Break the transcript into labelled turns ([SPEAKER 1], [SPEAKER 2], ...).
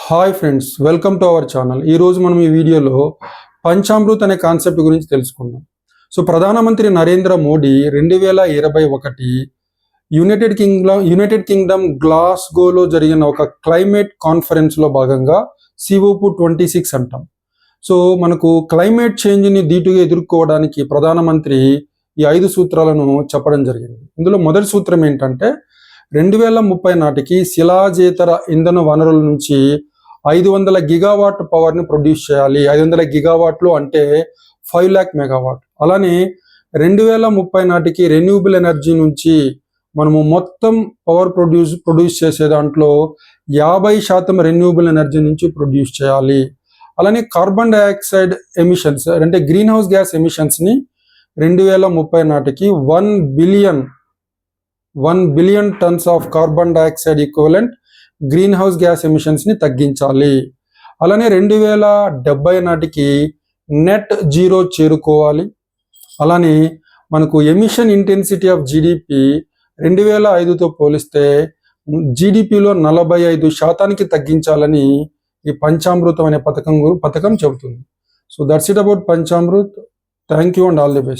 [SPEAKER 1] Hi friends, welcome to our channel. ఈరోజు మనం ఈ వీడియోలో పంచామృత్ అనే కాన్సెప్ట్ గురించి తెలుసుకుందాం. సో ప్రధానమంత్రి నరేంద్ర మోడీ 2021 యునైటెడ్ కింగ్డమ్ గ్లాస్గోలో జరిగిన ఒక క్లైమేట్ కాన్ఫరెన్స్లో భాగంగా COP26 అంటాం. సో మనకు క్లైమేట్ చేంజ్ని ధీటుగా ఎదుర్కోవడానికి ప్రధానమంత్రి ఈ 5 సూత్రాలను చెప్పడం జరిగింది. ఇందులో మొదటి సూత్రం ఏంటంటే 2030 నాటికి శిలాజేతర ఇంధన వనరుల నుంచి 500 గిగావాట్ పవర్ని ప్రొడ్యూస్ చేయాలి. 500 గిగావాట్లు అంటే 5 lakh మెగావాట్. అలానే 2030 నాటికి రెన్యూబుల్ ఎనర్జీ నుంచి మనము మొత్తం పవర్ ప్రొడ్యూస్ చేసే దాంట్లో 50% రెన్యూబుల్ ఎనర్జీ నుంచి ప్రొడ్యూస్ చేయాలి. అలానే కార్బన్ డైఆక్సైడ్ ఎమిషన్స్ అంటే గ్రీన్ హౌస్ గ్యాస్ ఎమిషన్స్ని 2030 నాటికి 1 billion tonnes of carbon dioxide equivalent green house gas ఎమిషన్స్ని తగ్గించాలి. అలానే 2070 నాటికి నెట్ జీరో చేరుకోవాలి. అలానే మనకు ఎమిషన్ ఇంటెన్సిటీ ఆఫ్ జీడిపి 2005తో పోలిస్తే జీడిపిలో 45% తగ్గించాలని ఈ పంచామృతం అనే పథకం చెబుతుంది. So that's it about Panchamrit. Thank you and all the best.